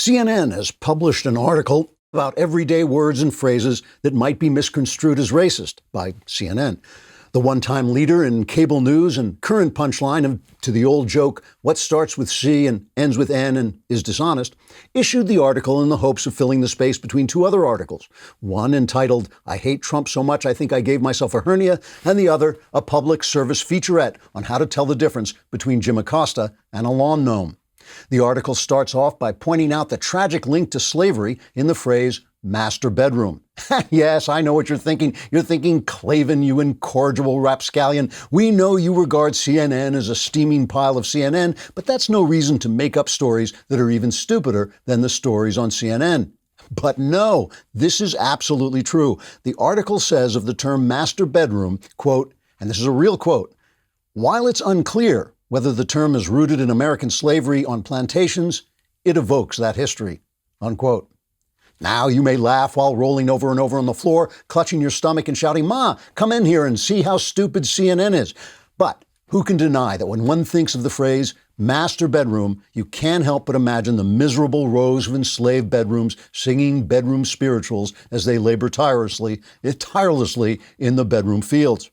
CNN has published an article about everyday words and phrases that might be misconstrued as racist by CNN. The one-time leader in cable news and current punchline to the old joke, what starts with C and ends with N and is dishonest, issued the article in the hopes of filling the space between two other articles. One entitled, I hate Trump so much I think I gave myself a hernia, and the other, a public service featurette on how to tell the difference between Jim Acosta and a lawn gnome. The article starts off by pointing out the tragic link to slavery in the phrase master bedroom. Yes, I know what you're thinking. You're thinking, Klavan, you incorrigible rapscallion. We know you regard CNN as a steaming pile of CNN, but that's no reason to make up stories that are even stupider than the stories on CNN. But no, this is absolutely true. The article says of the term master bedroom, quote, and this is a real quote, while it's unclear whether the term is rooted in American slavery on plantations, it evokes that history, unquote. Now you may laugh while rolling over and over on the floor, clutching your stomach and shouting, Ma, come in here and see how stupid CNN is. But who can deny that when one thinks of the phrase master bedroom, you can't help but imagine the miserable rows of enslaved bedrooms singing bedroom spirituals as they labor tirelessly in the bedroom fields.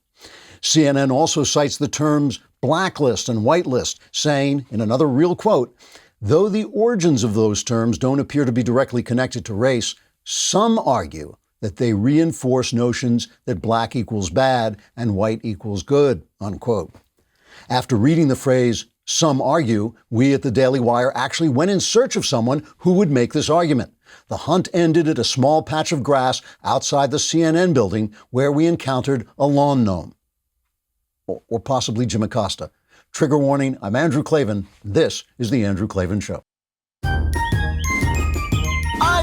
CNN also cites the terms blacklist and whitelist, saying, in another real quote, though the origins of those terms don't appear to be directly connected to race, some argue that they reinforce notions that black equals bad and white equals good, unquote. After reading the phrase, some argue, we at the Daily Wire actually went in search of someone who would make this argument. The hunt ended at a small patch of grass outside the CNN building where we encountered a lawn gnome. Or possibly Jim Acosta. Trigger warning, I'm Andrew Klavan. This is The Andrew Klavan Show. I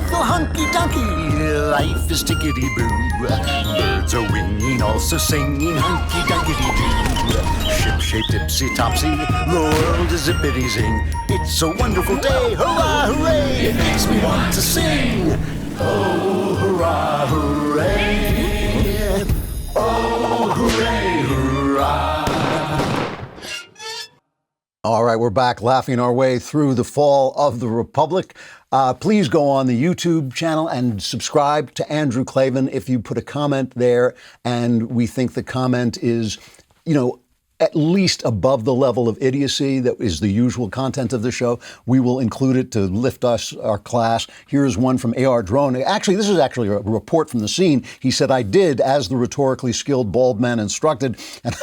feel hunky-dunky, life is tickety-boo. Birds are winging, also singing hunky-dunky-doo. Ship-shaped, ipsy-topsy, the world is zippity-zing. It's a wonderful day, hurrah, hooray! It makes me want to sing. Oh, hurrah, hooray! Oh, hooray, hooray! All right, we're back laughing our way through the fall of the Republic. Please go on the YouTube channel and subscribe to Andrew Klavan if you put a comment there and we think the comment is, at least above the level of idiocy that is the usual content of the show. We will include it to lift our class. Here's one from A.R. Drone. Actually, this is actually a report from the scene. He said, I did as the rhetorically skilled bald man instructed, and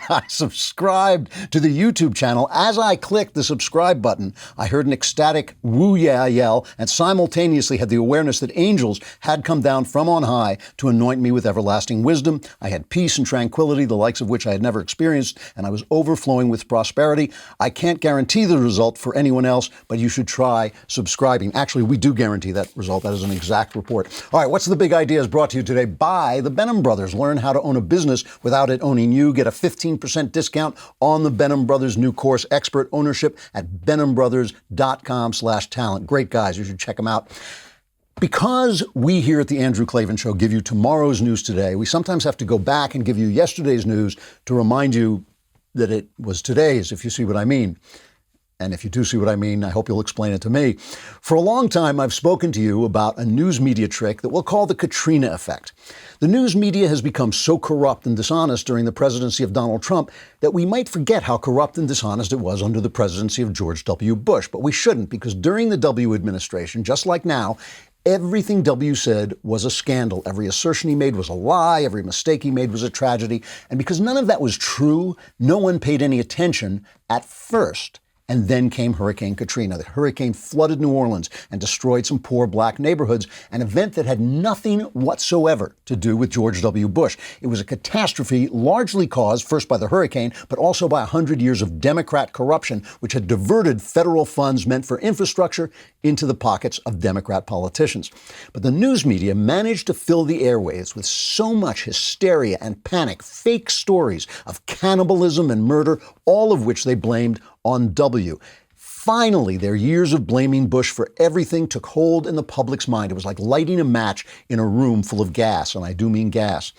I subscribed to the YouTube channel. As I clicked the subscribe button, I heard an ecstatic woo yeah yell and simultaneously had the awareness that angels had come down from on high to anoint me with everlasting wisdom. I had peace and tranquility, the likes of which I had never experienced, and I was overflowing with prosperity. I can't guarantee the result for anyone else, but you should try subscribing. Actually, we do guarantee that result. That is an exact report. All right, what's the big idea is brought to you today by the Benham Brothers. Learn how to own a business without it owning you. Get a 15% discount on the Benham Brothers new course, Expert Ownership, at benhambrothers.com/talent. Great guys. You should check them out. Because we here at the Andrew Klavan Show give you tomorrow's news today, we sometimes have to go back and give you yesterday's news to remind you that it was today's, if you see what I mean. And if you do see what I mean, I hope you'll explain it to me. For a long time, I've spoken to you about a news media trick that we'll call the Katrina effect. The news media has become so corrupt and dishonest during the presidency of Donald Trump that we might forget how corrupt and dishonest it was under the presidency of George W. Bush. But we shouldn't, because during the W administration, just like now, everything W said was a scandal. Every assertion he made was a lie. Every mistake he made was a tragedy. And because none of that was true, no one paid any attention at first. And then came Hurricane Katrina. The hurricane flooded New Orleans and destroyed some poor black neighborhoods, an event that had nothing whatsoever to do with George W. Bush. It was a catastrophe largely caused first by the hurricane, but also by 100 years of Democrat corruption, which had diverted federal funds meant for infrastructure into the pockets of Democrat politicians. But the news media managed to fill the airwaves with so much hysteria and panic, fake stories of cannibalism and murder, all of which they blamed on W. Finally, their years of blaming Bush for everything took hold in the public's mind. It was like lighting a match in a room full of gas, and I do mean gas.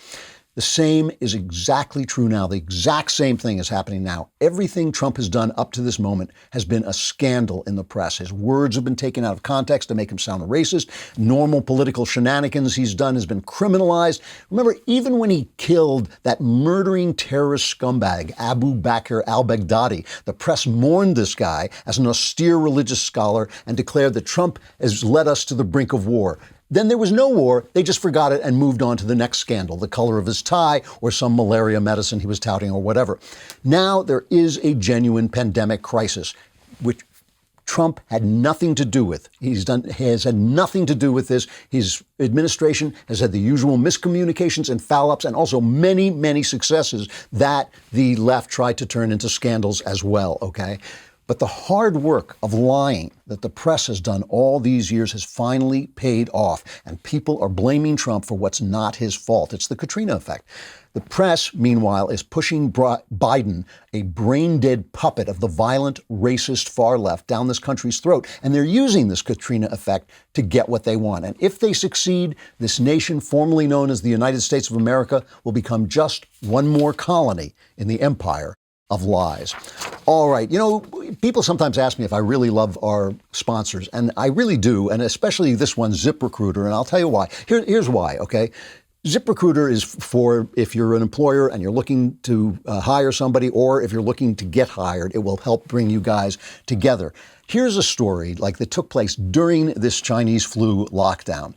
The same is exactly true now. The exact same thing is happening now. Everything Trump has done up to this moment has been a scandal in the press. His words have been taken out of context to make him sound racist. Normal political shenanigans he's done has been criminalized. Remember, even when he killed that murdering terrorist scumbag, Abu Bakr al-Baghdadi, the press mourned this guy as an austere religious scholar and declared that Trump has led us to the brink of war. Then there was no war. They just forgot it and moved on to the next scandal, the color of his tie or some malaria medicine he was touting or whatever. Now there is a genuine pandemic crisis, which Trump had nothing to do with. He has had nothing to do with this. His administration has had the usual miscommunications and foul-ups and also many, many successes that the left tried to turn into scandals as well, okay? But the hard work of lying that the press has done all these years has finally paid off, and people are blaming Trump for what's not his fault. It's the Katrina effect. The press, meanwhile, is pushing Biden, a brain-dead puppet of the violent, racist far left, down this country's throat. And they're using this Katrina effect to get what they want. And if they succeed, this nation, formerly known as the United States of America, will become just one more colony in the empire of lies. All right. You know, people sometimes ask me if I really love our sponsors, and I really do, and especially this one, ZipRecruiter, and I'll tell you why. Here's why, okay? ZipRecruiter is for if you're an employer and you're looking to hire somebody, or if you're looking to get hired, it will help bring you guys together. Here's a story like that took place during this Chinese flu lockdown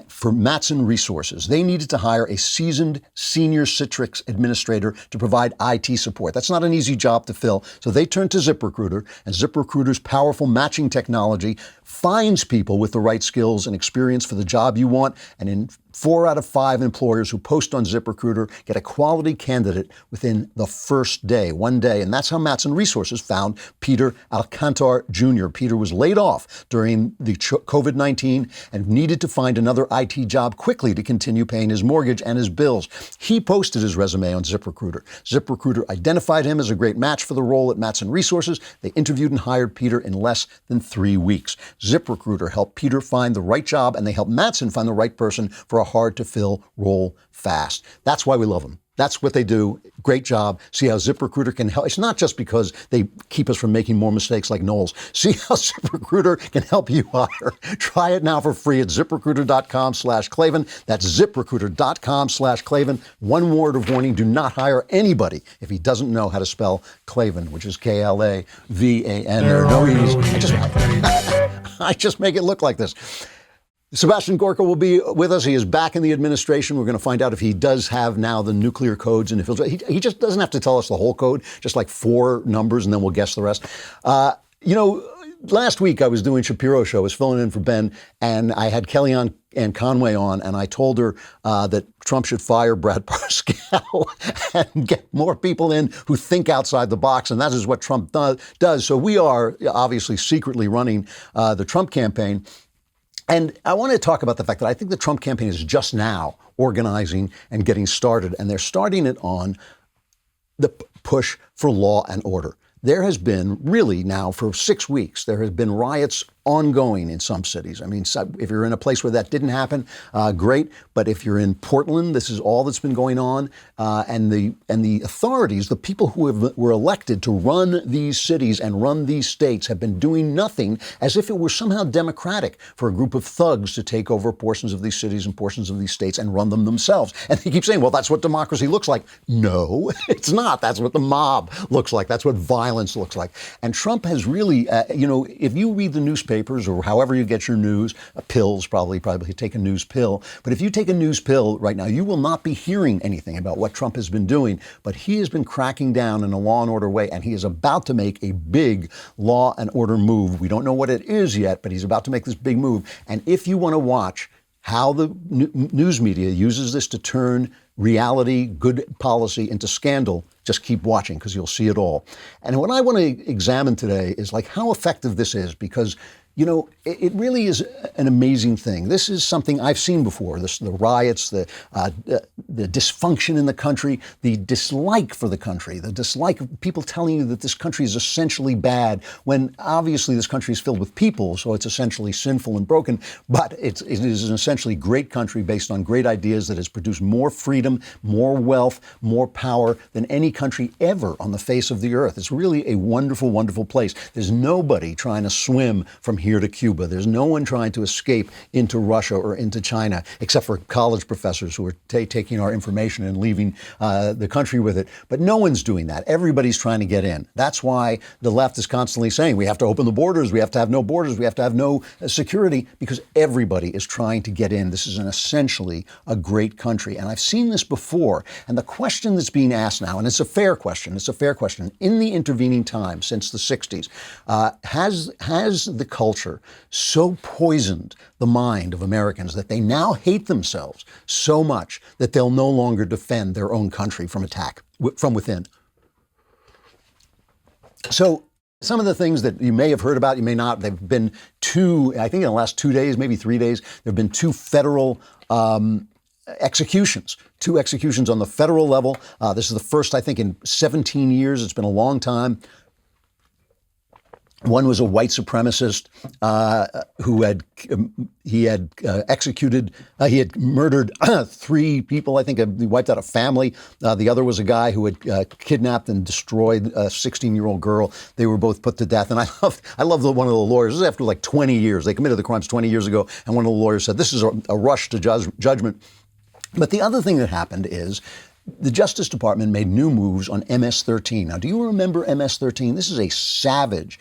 for Matson Resources. They needed to hire a seasoned senior Citrix administrator to provide IT support. That's not an easy job to fill. So they turned to ZipRecruiter, and ZipRecruiter's powerful matching technology finds people with the right skills and experience for the job you want. And in 4 out of 5 employers who post on ZipRecruiter get a quality candidate within the first day, one day. And that's how Matson Resources found Peter Alcantar Jr. Peter was laid off during the COVID-19 and needed to find another IT job quickly to continue paying his mortgage and his bills. He posted his resume on ZipRecruiter. ZipRecruiter identified him as a great match for the role at Matson Resources. They interviewed and hired Peter in less than 3 weeks. ZipRecruiter helped Peter find the right job, and they helped Matson find the right person for a hard-to-fill role fast. That's why we love them. That's what they do. Great job. See how ZipRecruiter can help. It's not just because they keep us from making more mistakes like Knowles. See how ZipRecruiter can help you hire. Try it now for free at ZipRecruiter.com/Klavan. That's ZipRecruiter.com/Klavan. One word of warning, do not hire anybody if he doesn't know how to spell Klavan, which is Klavan. There are no E's. I just make it look like this. Sebastian Gorka will be with us. He is back in the administration. We're going to find out if he does have now the nuclear codes and if he just doesn't have to tell us the whole code, just like 4 numbers, and then we'll guess the rest. Last week I was doing Shapiro's show. I was filling in for Ben, and I had Kellyanne and Conway on, and I told her that Trump should fire Brad Parscale and get more people in who think outside the box, and that is what Trump does. So we are obviously secretly running the Trump campaign. And I want to talk about the fact that I think the Trump campaign is just now organizing and getting started, and they're starting it on the push for law and order. There has been really now for 6 weeks, there has been riots ongoing in some cities. I mean, if you're in a place where that didn't happen, great. But if you're in Portland, this is all that's been going on. And the authorities, the people who were elected to run these cities and run these states have been doing nothing, as if it were somehow democratic for a group of thugs to take over portions of these cities and portions of these states and run them themselves. And they keep saying, well, that's what democracy looks like. No, it's not. That's what the mob looks like. That's what violence looks like. And Trump has really, if you read the newspapers or however you get your news, pills, probably take a news pill. But if you take a news pill right now, you will not be hearing anything about what Trump has been doing. But he has been cracking down in a law and order way, and he is about to make a big law and order move. We don't know what it is yet, but he's about to make this big move. And if you want to watch how the news media uses this to turn reality, good policy into scandal, just keep watching because you'll see it all. And what I want to examine today is like how effective this is, because You know, it really is an amazing thing. This is something I've seen before. The riots, the dysfunction in the country, the dislike for the country, the dislike of people telling you that this country is essentially bad, when obviously this country is filled with people, so it's essentially sinful and broken. But it is an essentially great country based on great ideas that has produced more freedom, more wealth, more power than any country ever on the face of the earth. It's really a wonderful, wonderful place. There's nobody trying to swim from here to Cuba. There's no one trying to escape into Russia or into China, except for college professors who are taking our information and leaving the country with it. But no one's doing that. Everybody's trying to get in. That's why the left is constantly saying we have to open the borders, we have to have no borders, we have to have no security, because everybody is trying to get in. This is essentially a great country. And I've seen this before. And the question that's being asked now, and it's a fair question, in the intervening time since the 60s, has the culture so poisoned the mind of Americans that they now hate themselves so much that they'll no longer defend their own country from attack from within? So some of the things that you may have heard about, you may not, they've been I think in the last 2 days, maybe 3 days, there have been two federal executions on the federal level. This is the first, I think, in 17 years. It's been a long time. One was a white supremacist who had murdered 3 people. I think he wiped out a family. The other was a guy who had kidnapped and destroyed a 16-year-old girl. They were both put to death. And I love one of the lawyers. This is after like 20 years. They committed the crimes 20 years ago. And one of the lawyers said, this is a rush to judgment. But the other thing that happened is the Justice Department made new moves on MS-13. Now, do you remember MS-13? This is a savage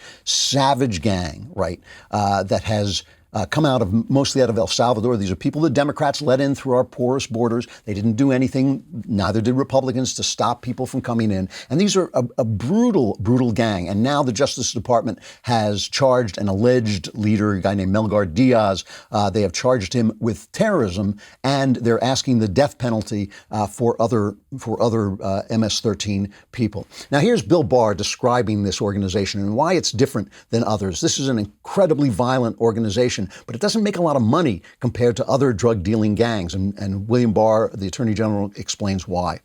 gang, right, that has come mostly out of El Salvador. These are people the Democrats let in through our porous borders. They didn't do anything, neither did Republicans, to stop people from coming in. And these are a brutal, brutal gang. And now the Justice Department has charged an alleged leader, a guy named Melgar Diaz. They have charged him with terrorism, and they're asking the death penalty for other MS-13 people. Now, here's Bill Barr describing this organization and why it's different than others. This is an incredibly violent organization, but it doesn't make a lot of money compared to other drug-dealing gangs. And William Barr, the Attorney General, explains why.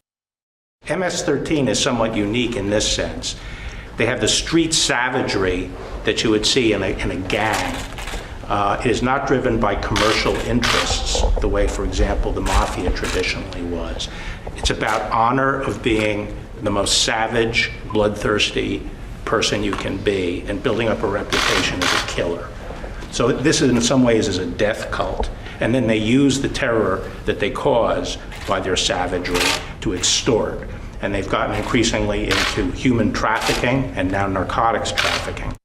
MS-13 is somewhat unique in this sense. They have the street savagery that you would see in a gang. It is not driven by commercial interests the way, for example, the mafia traditionally was. It's about honor of being the most savage, bloodthirsty person you can be and building up a reputation as a killer. So this in some ways is a death cult. And then they use the terror that they cause by their savagery to extort. And they've gotten increasingly into human trafficking and now narcotics trafficking.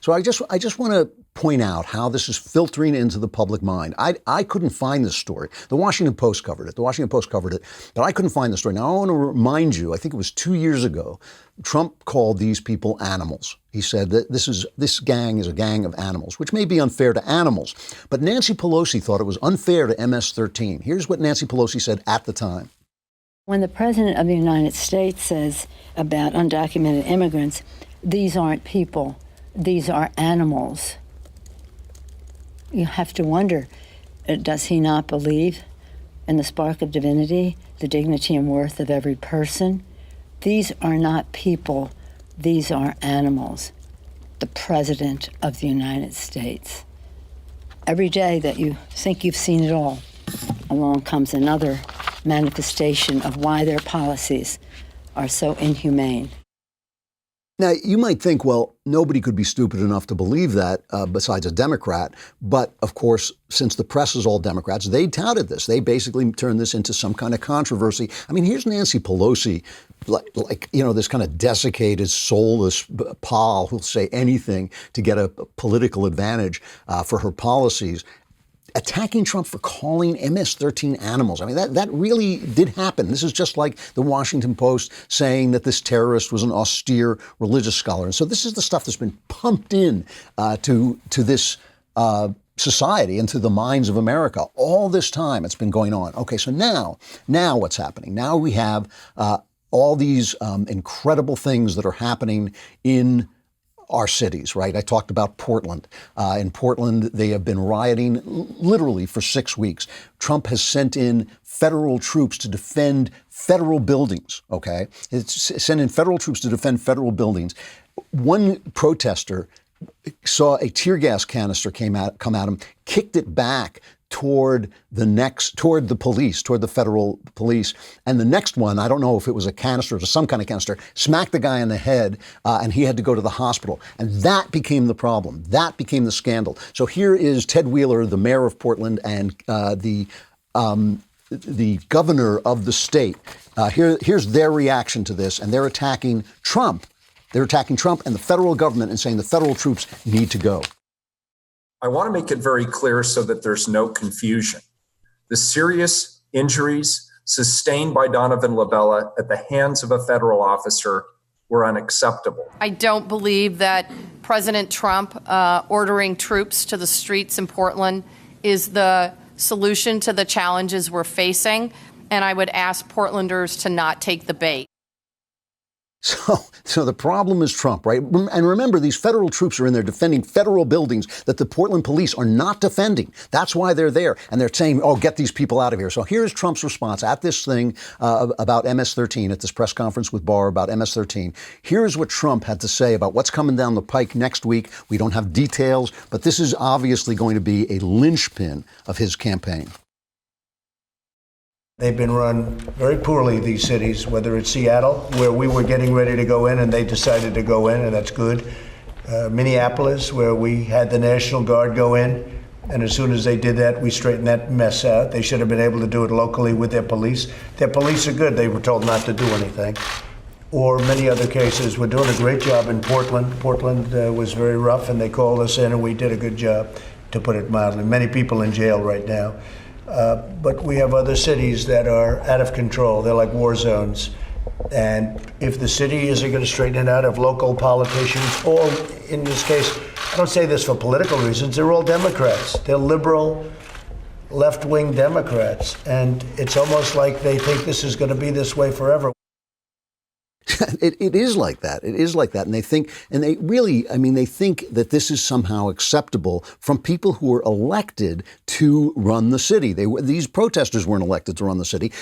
So I just want to point out how this is filtering into the public mind. I couldn't find this story. The Washington Post covered it. But I couldn't find the story. Now, I want to remind you, I think it was 2 years ago, Trump called these people animals. He said that this gang is a gang of animals, which may be unfair to animals. But Nancy Pelosi thought it was unfair to MS-13. Here's what Nancy Pelosi said at the time. When the President of the United States says about undocumented immigrants, these aren't people, these are animals, you have to wonder, does he not believe in the spark of divinity, the dignity and worth of every person? These are not people, these are animals. The President of the United States. Every day that you think you've seen it all, along comes another manifestation of why their policies are so inhumane. Now, you might think, well, nobody could be stupid enough to believe that besides a Democrat. But, of course, since the press is all Democrats, they touted this. They basically turned this into some kind of controversy. I mean, here's Nancy Pelosi, like this kind of desiccated, soulless pal who'll say anything to get a political advantage for her policies, attacking Trump for calling MS-13 animals. I mean, that really did happen. This is just like the Washington Post saying that this terrorist was an austere religious scholar. And so this is the stuff that's been pumped in to this society and to the minds of America. All this time it's been going on. Okay, so now what's happening? Now we have all these incredible things that are happening in our cities, right? I talked about Portland. In Portland, they have been rioting literally for 6 weeks. Trump has sent in federal troops to defend federal buildings, okay? It's sent in federal troops to defend federal buildings. One protester saw a tear gas canister come at him, kicked it back toward the police, toward the federal police. And the next one, I don't know if it was a canister or some kind of canister, smacked the guy in the head, and he had to go to the hospital. And that became the problem. That became the scandal. So here is Ted Wheeler, the mayor of Portland, and the governor of the state. Here's their reaction to this, and they're attacking Trump. They're attacking Trump and the federal government and saying the federal troops need to go. I want to make it very clear so that there's no confusion. The serious injuries sustained by Donovan Labella at the hands of a federal officer were unacceptable. I don't believe that President Trump ordering troops to the streets in Portland is the solution to the challenges we're facing, and I would ask Portlanders to not take the bait. So the problem is Trump, right? And remember, these federal troops are in there defending federal buildings that the Portland police are not defending. That's why they're there. And they're saying, oh, get these people out of here. So here's Trump's response at this thing about MS-13, at this press conference with Barr about MS-13. Here's what Trump had to say about what's coming down the pike next week. We don't have details, but this is obviously going to be a linchpin of his campaign. They've been run very poorly, these cities, whether it's Seattle, where we were getting ready to go in and they decided to go in, and that's good. Minneapolis, where we had the National Guard go in, and as soon as they did that, we straightened that mess out. They should have been able to do it locally with their police. Their police are good. They were told not to do anything. Or many other cases. We're doing a great job in Portland. Portland was very rough, and they called us in, and we did a good job, to put it mildly. Many people in jail right now. But we have other cities that are out of control. They're like war zones. And if the city isn't going to straighten it out, if local politicians, or in this case, I don't say this for political reasons, they're all Democrats. They're liberal, left-wing Democrats. And it's almost like they think this is going to be this way forever. It is like that. It is like that. And they think that this is somehow acceptable from people who were elected to run the city. These protesters weren't elected to run the city.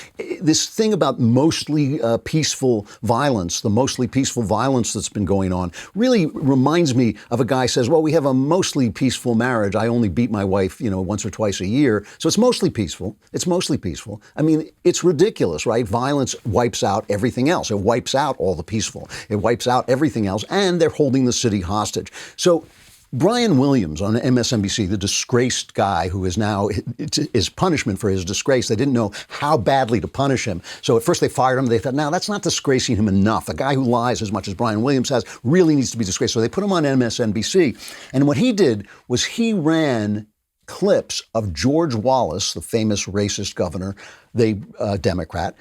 This thing about mostly peaceful violence, the mostly peaceful violence that's been going on, really reminds me of a guy says, well, we have a mostly peaceful marriage. I only beat my wife, once or twice a year. So it's mostly peaceful. It's mostly peaceful. I mean, it's ridiculous, right? Violence wipes out everything else. It wipes out all the peaceful. It wipes out everything else, and they're holding the city hostage. So Brian Williams on MSNBC, the disgraced guy who is now his punishment for his disgrace. They didn't know how badly to punish him. So at first they fired him. They thought, no, that's not disgracing him enough. A guy who lies as much as Brian Williams has really needs to be disgraced. So they put him on MSNBC. And what he did was he ran clips of George Wallace, the famous racist governor, Democrat.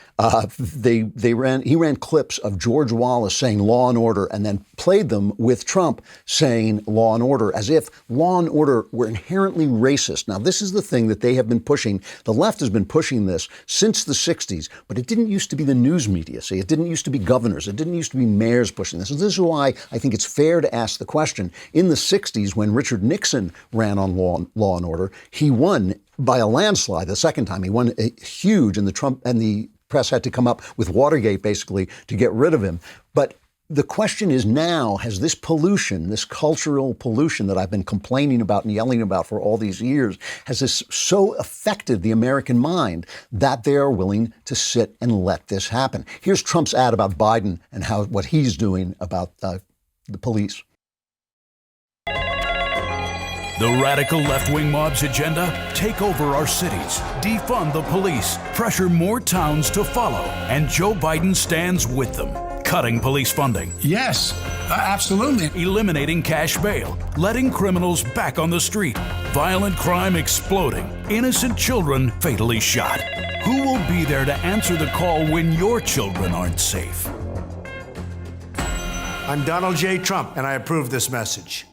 He ran clips of George Wallace saying law and order, and then played them with Trump saying law and order, as if law and order were inherently racist. Now, this is the thing that they have been pushing. The left has been pushing this since the 60s, but it didn't used to be the news media. See, it didn't used to be governors. It didn't used to be mayors pushing this. And this is why I think it's fair to ask the question. In the 60s, when Richard Nixon ran on law and order, he won by a landslide the second time. He won huge, and the press had to come up with Watergate basically to get rid of him. But the question is now, has this pollution, this cultural pollution that I've been complaining about and yelling about for all these years, has this so affected the American mind that they are willing to sit and let this happen? Here's Trump's ad about Biden and what he's doing about the police. The radical left-wing mob's agenda? Take over our cities, defund the police, pressure more towns to follow, and Joe Biden stands with them. Cutting police funding. Yes, absolutely. Eliminating cash bail, letting criminals back on the street, violent crime exploding, innocent children fatally shot. Who will be there to answer the call when your children aren't safe? I'm Donald J. Trump, and I approve this message.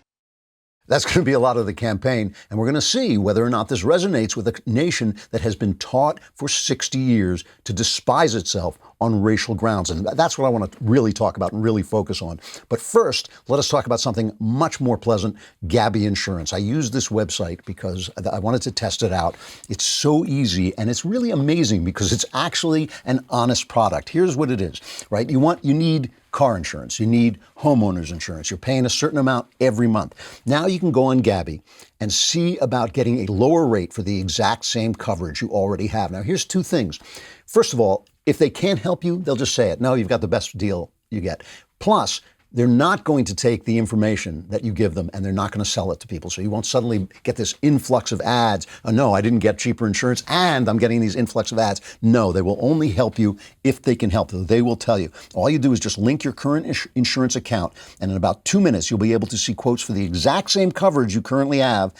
That's going to be a lot of the campaign, and we're going to see whether or not this resonates with a nation that has been taught for 60 years to despise itself on racial grounds. And that's what I want to really talk about and really focus on. But first, let us talk about something much more pleasant, Gabi Insurance. I use this website because I wanted to test it out. It's so easy, and it's really amazing because it's actually an honest product. Here's what it is, right? You need car insurance, you need homeowners insurance. You're paying a certain amount every month. Now you can go on Gabi and see about getting a lower rate for the exact same coverage you already have. Now, here's two things. First of all, if they can't help you, they'll just say it. No, you've got the best deal you get. Plus, they're not going to take the information that you give them and they're not going to sell it to people. So you won't suddenly get this influx of ads. Oh, no, I didn't get cheaper insurance and I'm getting these influx of ads. No, they will only help you if they can help you. They will tell you. All you do is just link your current insurance account, and in about 2 minutes, you'll be able to see quotes for the exact same coverage you currently have,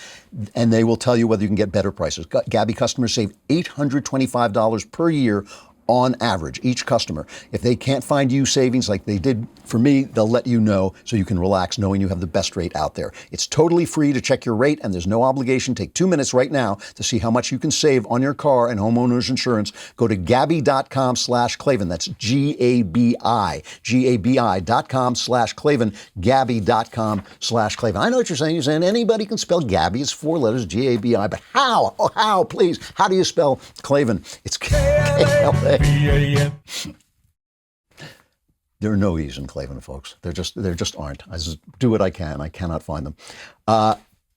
and they will tell you whether you can get better prices. Gabi customers save $825 per year on average, each customer. If they can't find you savings like they did for me, they'll let you know so you can relax knowing you have the best rate out there. It's totally free to check your rate and there's no obligation. Take 2 minutes right now to see how much you can save on your car and homeowners insurance. Go to Gabi.com/Klavan. That's Gabi.com/Klavan. Gabi.com/Klavan. I know what you're saying. You're saying anybody can spell Gabi. It's 4 letters, Gabi. But how? Oh, how, please? How do you spell Klavan? It's K-L-A. There are no E's in Klavan, folks. There just aren't. I just do what I can. I cannot find them.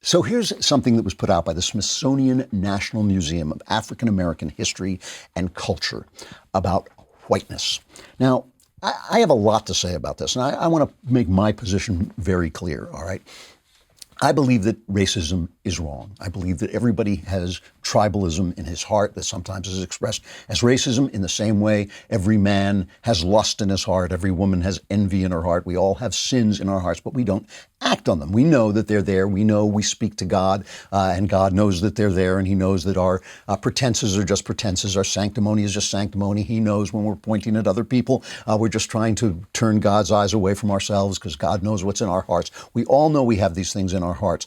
So here's something that was put out by the Smithsonian National Museum of African American History and Culture about whiteness. Now, I have a lot to say about this, and I want to make my position very clear, all right? I believe that racism is wrong. I believe that everybody has tribalism in his heart that sometimes is expressed as racism. In the same way, every man has lust in his heart. Every woman has envy in her heart. We all have sins in our hearts, but we don't act on them. We know that they're there. We know we speak to God, and God knows that they're there, and he knows that our pretenses are just pretenses. Our sanctimony is just sanctimony. He knows when we're pointing at other people, we're just trying to turn God's eyes away from ourselves because God knows what's in our hearts. We all know we have these things in our hearts.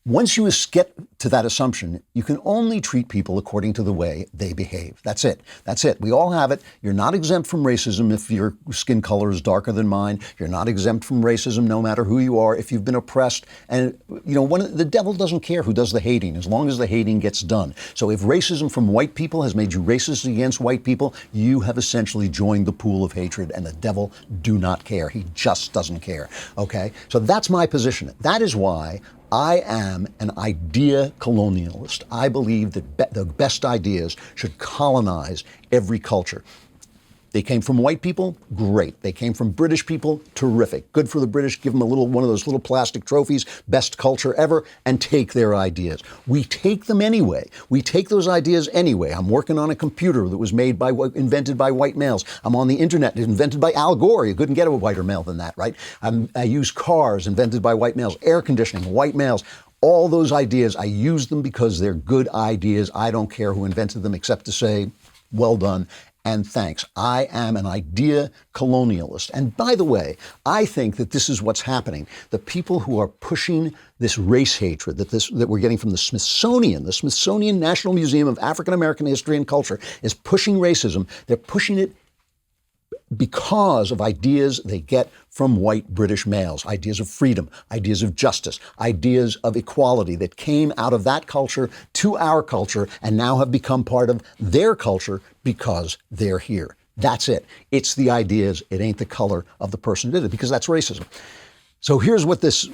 Once you get to that assumption, you can only treat people according to the way they behave. That's it. That's it. We all have it. You're not exempt from racism if your skin color is darker than mine. You're not exempt from racism no matter who you are if you've been oppressed. And, you know, the devil doesn't care who does the hating as long as the hating gets done. So if racism from white people has made you racist against white people, you have essentially joined the pool of hatred, and the devil do not care. He just doesn't care. Okay? So that's my position. That is why I am an idea colonialist. I believe that the best ideas should colonize every culture. They came from white people, great. They came from British people, terrific. Good for the British. Give them one of those little plastic trophies, best culture ever, and take their ideas. We take them anyway. We take those ideas anyway. I'm working on a computer that was invented by white males. I'm on the internet, invented by Al Gore. You couldn't get a whiter male than that, right? I use cars invented by white males, air conditioning, white males. All those ideas, I use them because they're good ideas. I don't care who invented them except to say, well done. And thanks. I am an idea colonialist. And by the way, I think that this is what's happening. The people who are pushing this race hatred that we're getting from the Smithsonian National Museum of African American History and Culture is pushing racism. They're pushing it because of ideas they get from white British males, ideas of freedom, ideas of justice, ideas of equality that came out of that culture to our culture and now have become part of their culture because they're here. That's it. It's the ideas. It ain't the color of the person who did it, because that's racism. So here's what this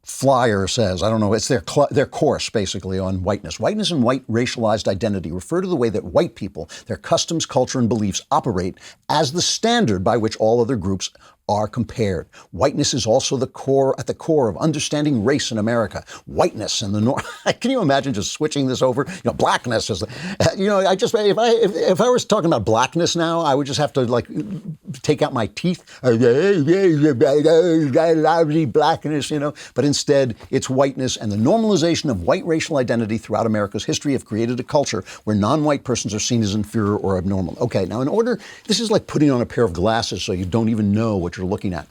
flyer says. I don't know. It's their course, basically, on whiteness. Whiteness and white racialized identity refer to the way that white people, their customs, culture, and beliefs operate as the standard by which all other groups are compared. Whiteness is also at the core of understanding race in America. Whiteness and the North. Can you imagine just switching this over? You know, blackness is, if I was talking about blackness now, I would just have to take out my teeth. Blackness, you know. But instead, it's whiteness, and the normalization of white racial identity throughout America's history have created a culture where non-white persons are seen as inferior or abnormal. Okay, now this is like putting on a pair of glasses so you don't even know what you're looking at.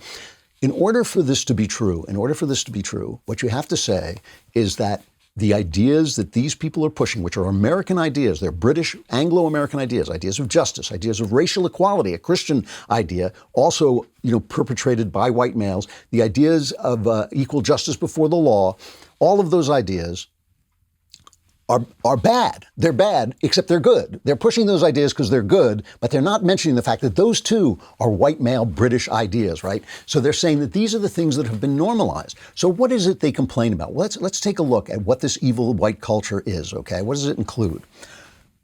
in order for this to be true, what you have to say is that the ideas that these people are pushing, which are American ideas, they're British, Anglo-American ideas, ideas of justice, ideas of racial equality, a Christian idea, also, perpetrated by white males, the ideas of equal justice before the law, all of those ideas are bad. They're bad, except they're good. They're pushing those ideas because they're good, but they're not mentioning the fact that those too are white male British ideas, right? So they're saying that these are the things that have been normalized. So what is it they complain about? Well, let's take a look at what this evil white culture is, okay? What does it include?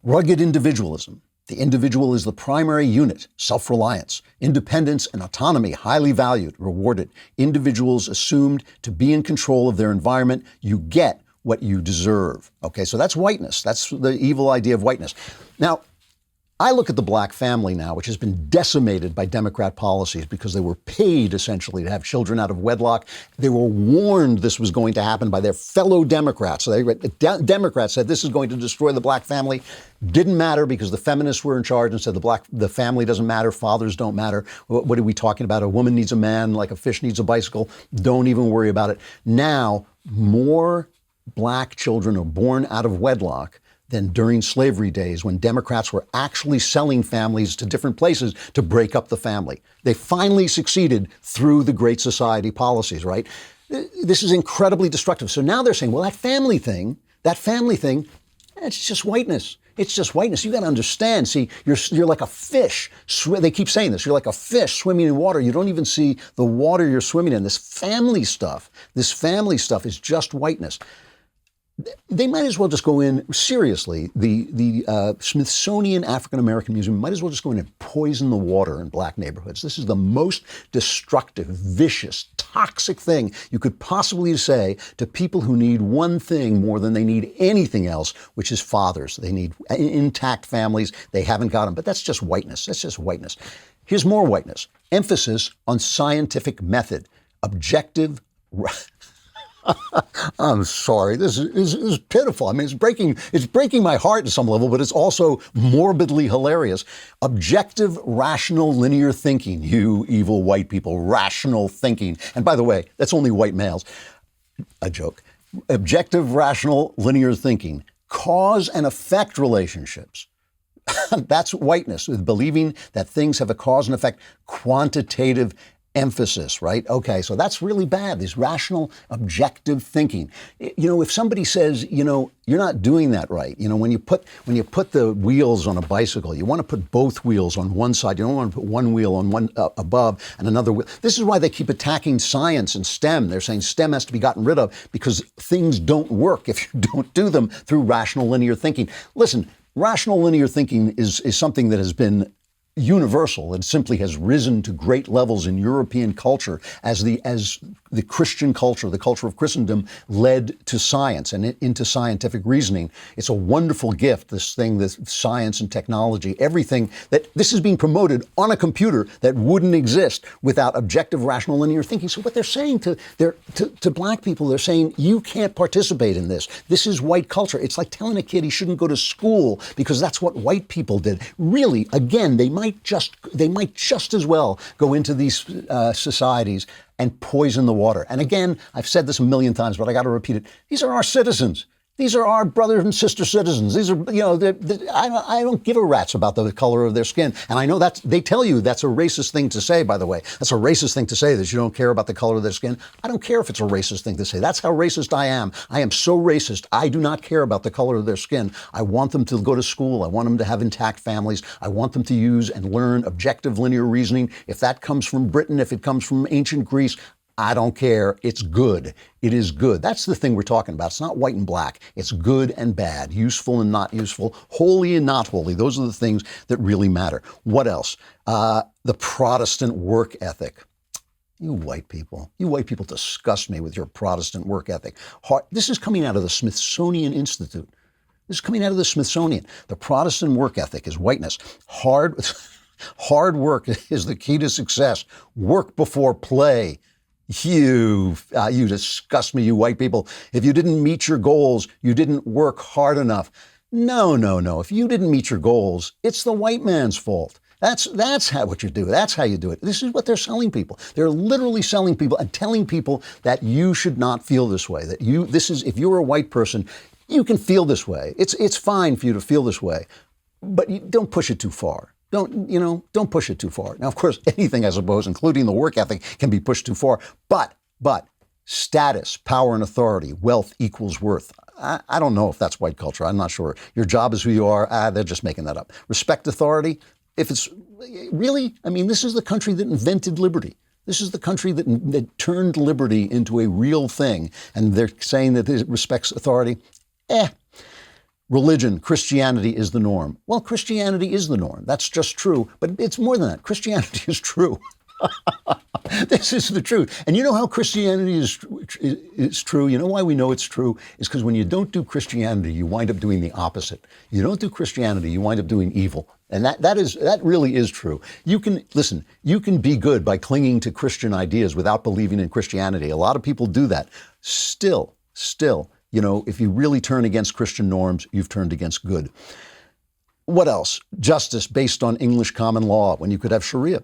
Rugged individualism. The individual is the primary unit, self-reliance, independence and autonomy, highly valued, rewarded. Individuals assumed to be in control of their environment. You get what you deserve. Okay, so that's whiteness. That's the evil idea of whiteness. Now, I look at the black family now, which has been decimated by Democrat policies because they were paid essentially to have children out of wedlock. They were warned this was going to happen by their fellow Democrats. So Democrats said this is going to destroy the black family. Didn't matter because the feminists were in charge and said the family doesn't matter, fathers don't matter. What are we talking about? A woman needs a man like a fish needs a bicycle. Don't even worry about it. Now, more black children are born out of wedlock than during slavery days when Democrats were actually selling families to different places to break up the family. They finally succeeded through the Great Society policies, right? This is incredibly destructive. So now they're saying, well, that family thing, it's just whiteness. It's just whiteness. You got to understand. See, you're like a fish. They keep saying this. You're like a fish swimming in water. You don't even see the water you're swimming in. This family stuff is just whiteness. They might as well just go in, seriously, the Smithsonian African American Museum might as well just go in and poison the water in black neighborhoods. This is the most destructive, vicious, toxic thing you could possibly say to people who need one thing more than they need anything else, which is fathers. They need intact families. They haven't got them. But that's just whiteness. That's just whiteness. Here's more whiteness. Emphasis on scientific method. Objective. I'm sorry. This is pitiful. I mean, it's breaking my heart at some level, but it's also morbidly hilarious. Objective, rational, linear thinking. You evil white people, rational thinking. And by the way, that's only white males. A joke. Objective, rational, linear thinking. Cause and effect relationships. That's whiteness, with believing that things have a cause and effect. Quantitative emphasis, right? Okay, so that's really bad, this rational, objective thinking. If somebody says, you're not doing that right, when you put the wheels on a bicycle, you want to put both wheels on one side. You don't want to put one wheel on one above and another wheel. This is why they keep attacking science and STEM. They're saying STEM has to be gotten rid of because things don't work if you don't do them through rational linear thinking. Listen, rational linear thinking is something that has been universal. It simply has risen to great levels in European culture as the Christian culture, the culture of Christendom, led to science and into scientific reasoning. It's a wonderful gift, this thing, this science and technology, everything that this is being promoted on a computer that wouldn't exist without objective, rational, linear thinking. So what they're saying to black people, they're saying, you can't participate in this. This is white culture. It's like telling a kid he shouldn't go to school because that's what white people did. Really, again, they might just as well go into these societies and poison the water. And again, I've said this a million times, but I got to repeat it. These are our citizens. These are our brother and sister citizens. These are, I don't give a rat's about the color of their skin. And I know they tell you that's a racist thing to say, by the way. That's a racist thing to say, that you don't care about the color of their skin. I don't care if it's a racist thing to say. That's how racist I am. I am so racist. I do not care about the color of their skin. I want them to go to school. I want them to have intact families. I want them to use and learn objective linear reasoning. If that comes from Britain, if it comes from ancient Greece, I don't care. It's good. It is good. That's the thing we're talking about. It's not white and black. It's good and bad, useful and not useful, holy and not holy. Those are the things that really matter. What else? The Protestant work ethic. You white people disgust me with your Protestant work ethic. This is coming out of the Smithsonian Institute. This is coming out of the Smithsonian. The Protestant work ethic is whiteness. Hard work is the key to success. Work before play. You disgust me, you white people. If you didn't meet your goals, you didn't work hard enough. No. If you didn't meet your goals, it's the white man's fault. That's how what you do. That's how you do it. This is what they're selling people. They're literally selling people and telling people that you should not feel this way. That if you're a white person, you can feel this way. It's fine for you to feel this way, but don't push it too far. Don't push it too far. Now, of course, anything, I suppose, including the work ethic, can be pushed too far. But status, power, and authority, wealth equals worth. I don't know if that's white culture. I'm not sure. Your job is who you are. They're just making that up. Respect authority. If it's really, this is the country that invented liberty. This is the country that turned liberty into a real thing. And they're saying that it respects authority. Religion, Christianity is the norm. Well, Christianity is the norm. That's just true. But it's more than that. Christianity is true. This is the truth. And you know how Christianity is true? You know why we know it's true? Is because when you don't do Christianity, you wind up doing the opposite. You don't do Christianity, you wind up doing evil. And that really is true. You can be good by clinging to Christian ideas without believing in Christianity. A lot of people do that. Still, if you really turn against Christian norms, you've turned against good. What else? Justice based on English common law when you could have Sharia.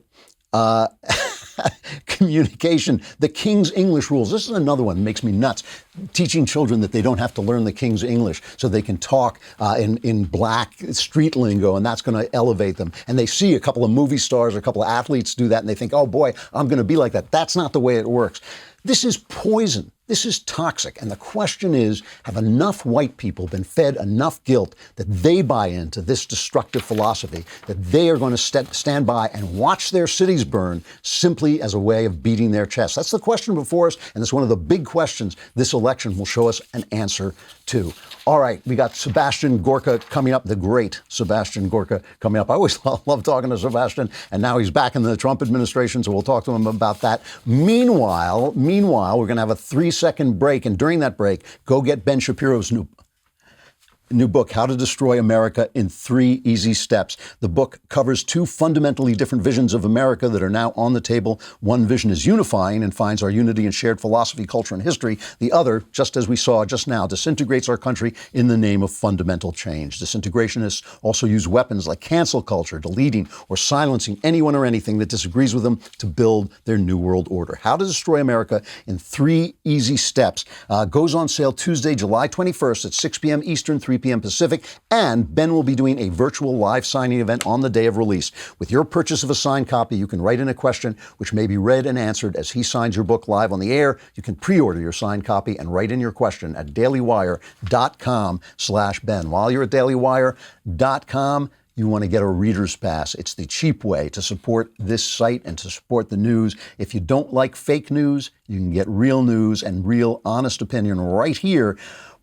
Communication, the King's English rules. This is another one that makes me nuts. Teaching children that they don't have to learn the King's English so they can talk in black street lingo, and that's going to elevate them. And they see a couple of movie stars or a couple of athletes do that, and they think, oh boy, I'm going to be like that. That's not the way it works. This is poison. This is toxic. And the question is, have enough white people been fed enough guilt that they buy into this destructive philosophy, that they are going to stand by and watch their cities burn simply as a way of beating their chest? That's the question before us, and it's one of the big questions this election will show us an answer to. All right, we got Sebastian Gorka coming up, the great Sebastian Gorka coming up. I always love talking to Sebastian, and now he's back in the Trump administration, so we'll talk to him about that. Meanwhile, we're going to have a 3-second break, and during that break, go get Ben Shapiro's new book, How to Destroy America in 3 Easy Steps. The book covers 2 fundamentally different visions of America that are now on the table. One vision is unifying and finds our unity in shared philosophy, culture, and history. The other, just as we saw just now, disintegrates our country in the name of fundamental change. Disintegrationists also use weapons like cancel culture, deleting or silencing anyone or anything that disagrees with them to build their new world order. How to Destroy America in 3 Easy Steps goes on sale Tuesday, July 21st at 6 p.m. Eastern, 3 p.m. Pacific, and Ben will be doing a virtual live signing event on the day of release. With your purchase of a signed copy, you can write in a question which may be read and answered as he signs your book live on the air. You can pre-order your signed copy and write in your question at dailywire.com/Ben. While you're at dailywire.com, you want to get a reader's pass. It's the cheap way to support this site and to support the news. If you don't like fake news, you can get real news and real honest opinion right here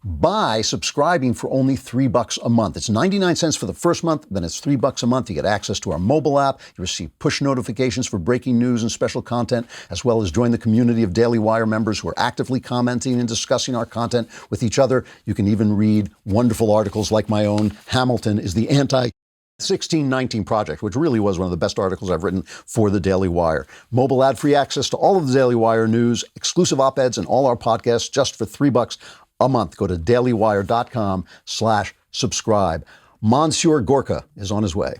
by subscribing for only $3 a month. It's 99 cents for the first month, then it's $3 a month. You get access to our mobile app. You receive push notifications for breaking news and special content, as well as join the community of Daily Wire members who are actively commenting and discussing our content with each other. You can even read wonderful articles like my own, Hamilton is the Anti-1619 Project, which really was one of the best articles I've written for the Daily Wire. Mobile ad-free access to all of the Daily Wire news, exclusive op-eds, and all our podcasts just for $3 a month. Go to dailywire.com/subscribe. Monsieur Gorka is on his way.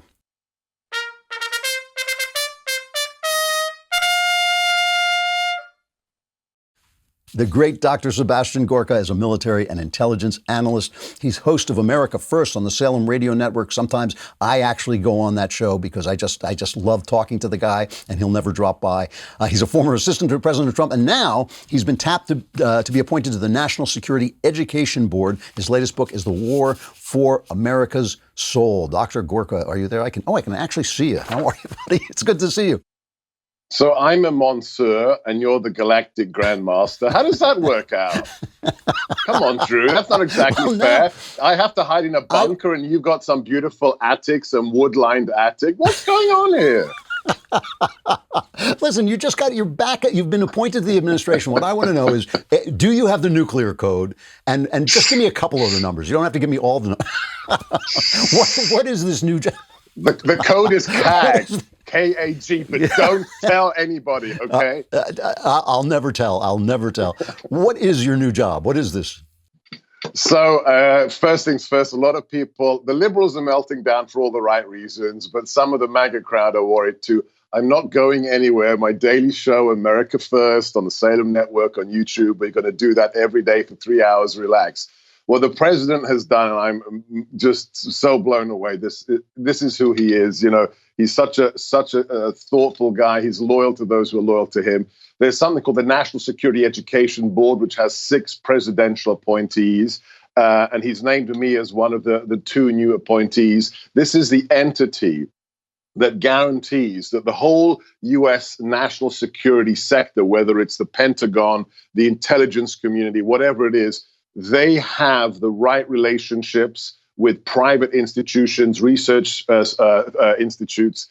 The great Dr. Sebastian Gorka is a military and intelligence analyst. He's host of America First on the Salem Radio Network. Sometimes I actually go on that show because I just love talking to the guy, and he'll never drop by. He's a former assistant to President Trump, and now he's been tapped to be appointed to the National Security Education Board. His latest book is The War for America's Soul. Dr. Gorka, are you there? I can actually see you. How are you, buddy? It's good to see you. So I'm a Monsieur and you're the Galactic Grandmaster. How does that work out? Come on, Drew. That's not exactly fair. I have to hide in a bunker and you've got some beautiful attic, some wood-lined attic. What's going on here? Listen, you just got your back. You've been appointed to the administration. What I want to know is, do you have the nuclear code? And just give me a couple of the numbers. You don't have to give me all the numbers. What is this new job? The code is CAG. K-A-G, but don't tell anybody, okay? I'll never tell. What is your new job? What is this? So first things first, a lot of people, the liberals are melting down for all the right reasons, but some of the MAGA crowd are worried too. I'm not going anywhere. My daily show, America First, on the Salem Network on YouTube, we're going to do that every day for 3 hours, relax. What the president has done, and I'm just so blown away. This is who he is. You know, he's such a thoughtful guy. He's loyal to those who are loyal to him. There's something called the National Security Education Board, which has 6 presidential appointees. And he's named me as one of the 2 new appointees. This is the entity that guarantees that the whole U.S. national security sector, whether it's the Pentagon, the intelligence community, whatever it is, they have the right relationships with private institutions, research institutes,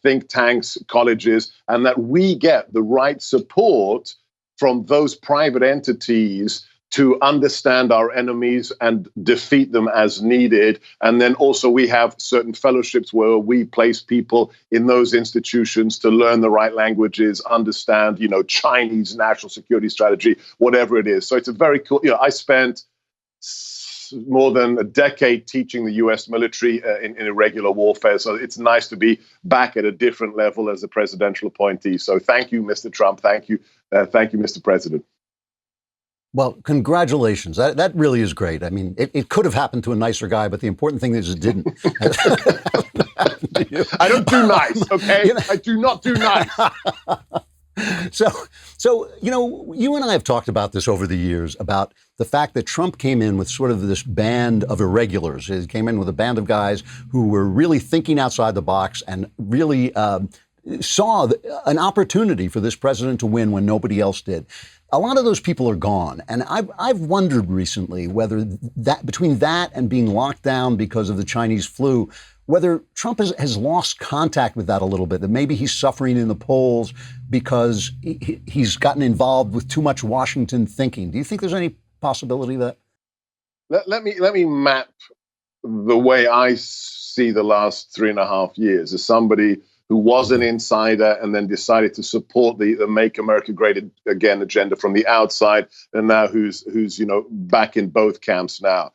think tanks, colleges, and that we get the right support from those private entities to understand our enemies and defeat them as needed. And then also we have certain fellowships where we place people in those institutions to learn the right languages, understand, you know, Chinese national security strategy, whatever it is. So it's a very cool, you know, I spent more than a decade teaching the U.S. military in irregular warfare. So it's nice to be back at a different level as a presidential appointee. So thank you, Mr. Trump. Thank you, Mr. President. Well, congratulations. That really is great. I mean, it could have happened to a nicer guy, but the important thing is it didn't. I don't do nice, okay? I do not do nice. So, you know, you and I have talked about this over the years, about the fact that Trump came in with sort of this band of irregulars. He came in with a band of guys who were really thinking outside the box and really saw an opportunity for this president to win when nobody else did. A lot of those people are gone. And I've wondered recently whether that, between that and being locked down because of the Chinese flu, whether Trump has lost contact with that a little bit, that maybe he's suffering in the polls because he's gotten involved with too much Washington thinking. Do you think there's any possibility of that? Let me map the way I see the last 3.5 years as somebody who was an insider and then decided to support the Make America Great Again agenda from the outside, and now who's you know, back in both camps now.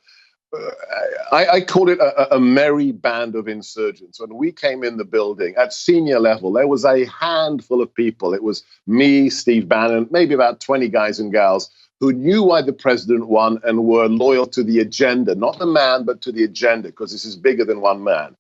I call it a merry band of insurgents. When we came in the building at senior level, there was a handful of people. It was me, Steve Bannon, maybe about 20 guys and gals who knew why the president won and were loyal to the agenda, not the man, but to the agenda, because this is bigger than one man.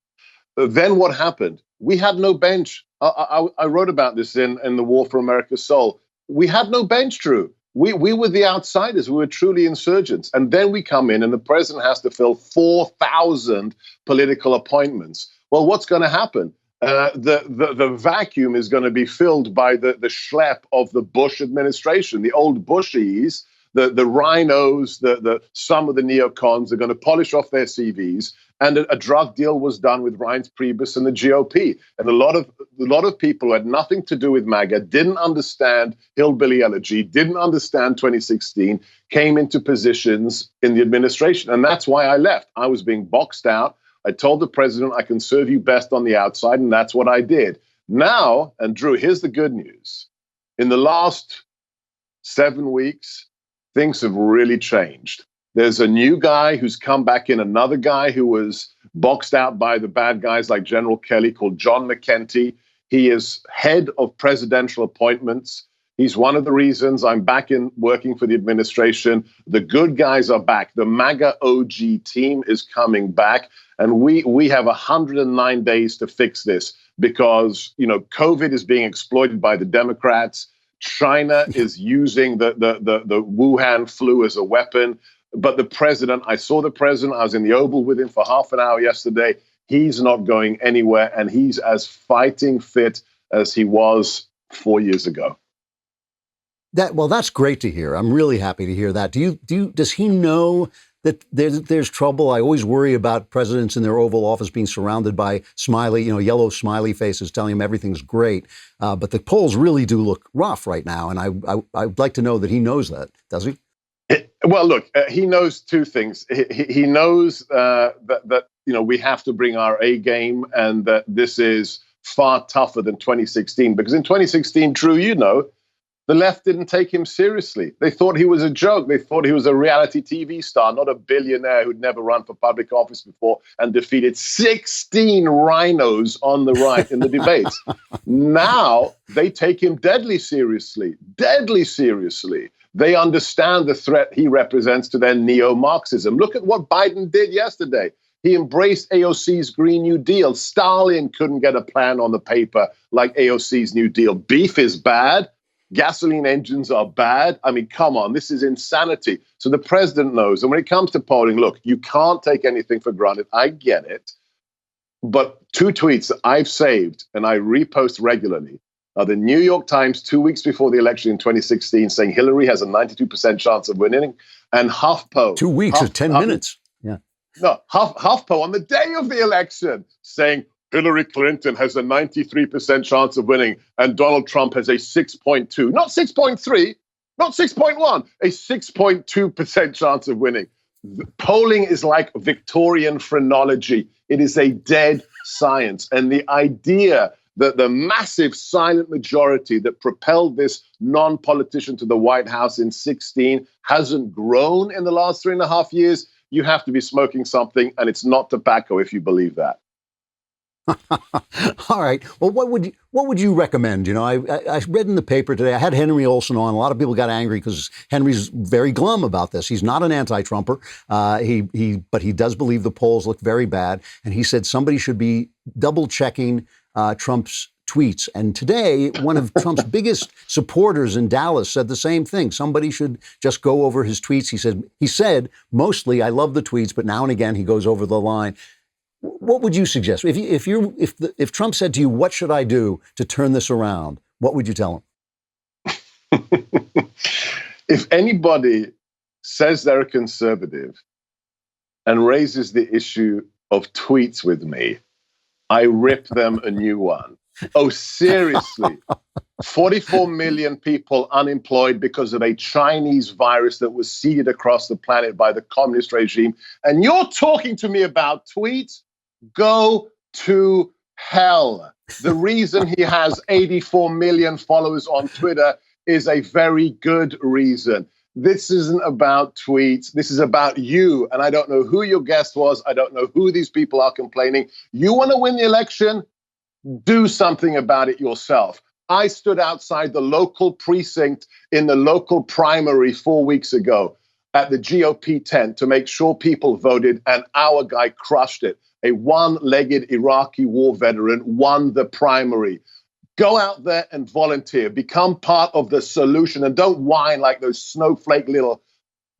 Then what happened? We had no bench. I wrote about this in The War for America's Soul. We had no bench, Drew. We were the outsiders. We were truly insurgents. And then we come in and the president has to fill 4,000 political appointments. Well, what's going to happen? The vacuum is going to be filled by the schlep of the Bush administration, the old Bushies, the rhinos, some of the neocons are going to polish off their CVs. And a drug deal was done with Reince Priebus and the GOP. And a lot of people who had nothing to do with MAGA, didn't understand hillbilly elegy, didn't understand 2016, came into positions in the administration. And that's why I left. I was being boxed out. I told the president, I can serve you best on the outside. And that's what I did. Now, and Drew, here's the good news. In the last 7 weeks, things have really changed. There's a new guy who's come back in, another guy who was boxed out by the bad guys like General Kelly, called John McEntee. He is head of presidential appointments. He's one of the reasons I'm back in working for the administration. The good guys are back. The MAGA OG team is coming back. And we have 109 days to fix this because, you know, COVID is being exploited by the Democrats. China is using the Wuhan flu as a weapon. But the president, I saw the president, I was in the Oval with him for half an hour yesterday. He's not going anywhere, and he's as fighting fit as he was 4 years ago. That's great to hear. I'm really happy to hear that. Does he know that there's trouble? I always worry about presidents in their Oval Office being surrounded by yellow smiley faces telling him everything's great. But the polls really do look rough right now, and I'd like to know that he knows that. Does he? Well, look, he knows two things. He knows that we have to bring our A game, and that this is far tougher than 2016. Because in 2016, Drew, The left didn't take him seriously. They thought he was a joke. They thought he was a reality TV star, not a billionaire who'd never run for public office before and defeated 16 rhinos on the right in the debates. Now they take him deadly seriously. They understand the threat he represents to their neo-Marxism. Look at what Biden did yesterday. He embraced AOC's Green New Deal. Stalin couldn't get a plan on the paper like AOC's New Deal. Beef is bad. Gasoline engines are bad. I mean, come on, this is insanity. So the president knows. And when it comes to polling, look, you can't take anything for granted. I get it. But 2 tweets that I've saved and I repost regularly are the New York Times 2 weeks before the election in 2016 saying Hillary has a 92% chance of winning, and HuffPo. 2 weeks or 10 minutes. Yeah. No, HuffPo on the day of the election saying Hillary Clinton has a 93% chance of winning and Donald Trump has a 6.2, not 6.3, not 6.1, a 6.2% chance of winning. Polling is like Victorian phrenology. It is a dead science. And the idea that the massive silent majority that propelled this non-politician to the White House in 16 hasn't grown in the last 3.5 years, you have to be smoking something, and it's not tobacco if you believe that. All right. Well, what would you recommend? You know, I read in the paper today, I had Henry Olsen on. A lot of people got angry because Henry's very glum about this. He's not an anti-Trumper. But he does believe the polls look very bad. And he said somebody should be double checking Trump's tweets. And today, one of Trump's biggest supporters in Dallas said the same thing. Somebody should just go over his tweets. He said mostly, I love the tweets, but now and again he goes over the line. What would you suggest? If Trump said to you, what should I do to turn this around? What would you tell him? If anybody says they're a conservative and raises the issue of tweets with me, I rip them a new one. Oh, seriously. 44 million people unemployed because of a Chinese virus that was seeded across the planet by the communist regime. And you're talking to me about tweets? Go to hell. The reason he has 84 million followers on Twitter is a very good reason. This isn't about tweets. This is about you. And I don't know who your guest was. I don't know who these people are complaining. You want to win the election? Do something about it yourself. I stood outside the local precinct in the local primary 4 weeks ago at the GOP tent to make sure people voted, and our guy crushed it. A one-legged Iraqi war veteran won the primary. Go out there and volunteer. Become part of the solution, and don't whine like those snowflake little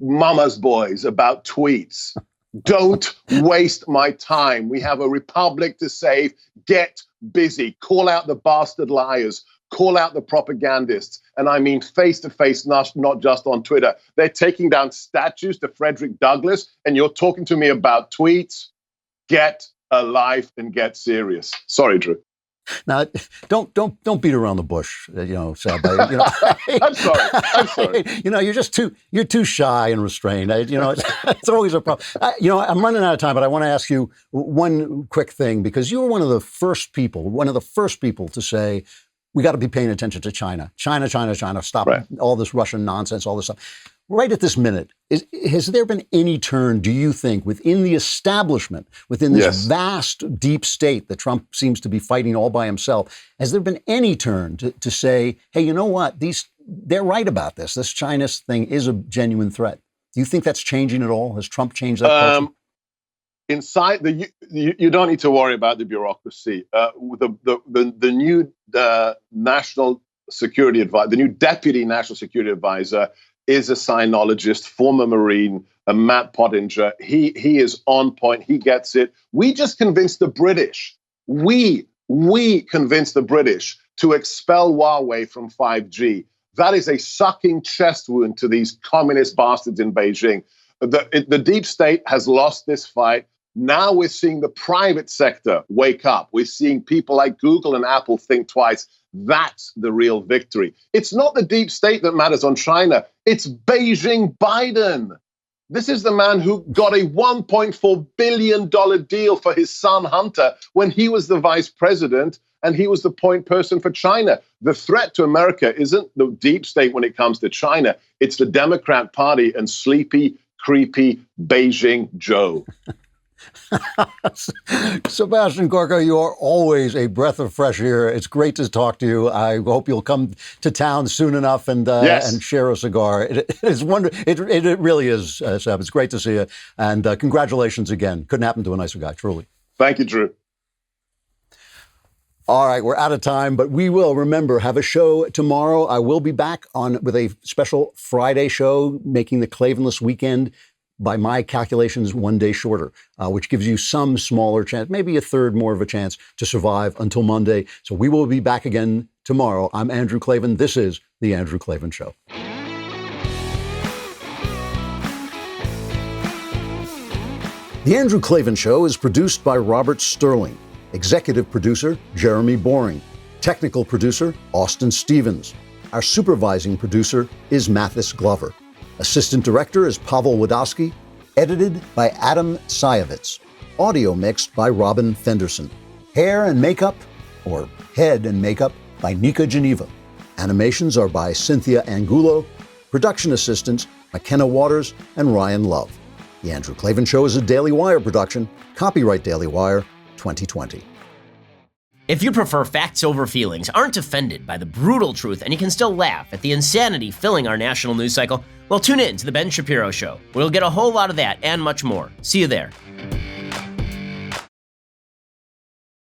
mama's boys about tweets. Don't waste my time. We have a republic to save. Get busy. Call out the bastard liars. Call out the propagandists. And I mean face-to-face, not just on Twitter. They're taking down statues to Frederick Douglass, and you're talking to me about tweets? Get a life and get serious. Sorry, Drew. Now, don't beat around the bush, Seb. I'm sorry. You're too shy and restrained. It's always a problem. I'm running out of time, but I want to ask you one quick thing, because you were one of the first people to say, we got to be paying attention to China. China, stop all this Russian nonsense, all this stuff. Right at this minute, has there been any turn, do you think, within the establishment, within this vast, deep state that Trump seems to be fighting all by himself? Has there been any turn to say, hey, you know what? They're right about this. This China thing is a genuine threat. Do you think that's changing at all? Has Trump changed that culture? Inside you don't need to worry about the bureaucracy. The new national security advisor, the new deputy national security advisor, is a sinologist, former Marine, Matt Pottinger. He is on point. He gets it. We just convinced the British. We convinced the British to expel Huawei from 5G. That is a sucking chest wound to these communist bastards in Beijing. The deep state has lost this fight. Now we're seeing the private sector wake up. We're seeing people like Google and Apple think twice. That's the real victory. It's not the deep state that matters on China. It's Beijing Biden. This is the man who got a $1.4 billion deal for his son Hunter when he was the vice president. and he was the point person for China. The threat to America isn't the deep state when it comes to China. It's the Democrat Party and sleepy, creepy Beijing Joe. Sebastian, Gorka, you are always a breath of fresh air. It's great to talk to you. I hope you'll come to town soon enough and share a cigar. It's wonderful. It really is, Seb. It's great to see you. And congratulations again. Couldn't happen to a nicer guy, truly. Thank you, Drew. All right, we're out of time, but we will, remember, have a show tomorrow. I will be back with a special Friday show, making the Klavanless weekend, by my calculations, 1 day shorter, which gives you some smaller chance, maybe a third more of a chance to survive until Monday. So we will be back again tomorrow. I'm Andrew Klavan. This is The Andrew Klavan Show. The Andrew Klavan Show is produced by Robert Sterling. Executive producer, Jeremy Boring. Technical producer, Austin Stevens. Our supervising producer is Mathis Glover. Assistant director is Pavel Wadowski. Edited by Adam Sayevitz. Audio mixed by Robin Fenderson. Hair and makeup, or head and makeup, by Nika Geneva. Animations are by Cynthia Angulo. Production assistants, McKenna Waters and Ryan Love. The Andrew Klavan Show is a Daily Wire production. Copyright Daily Wire 2020. If you prefer facts over feelings, aren't offended by the brutal truth, and you can still laugh at the insanity filling our national news cycle, well, tune in to The Ben Shapiro Show. We'll get a whole lot of that and much more. See you there.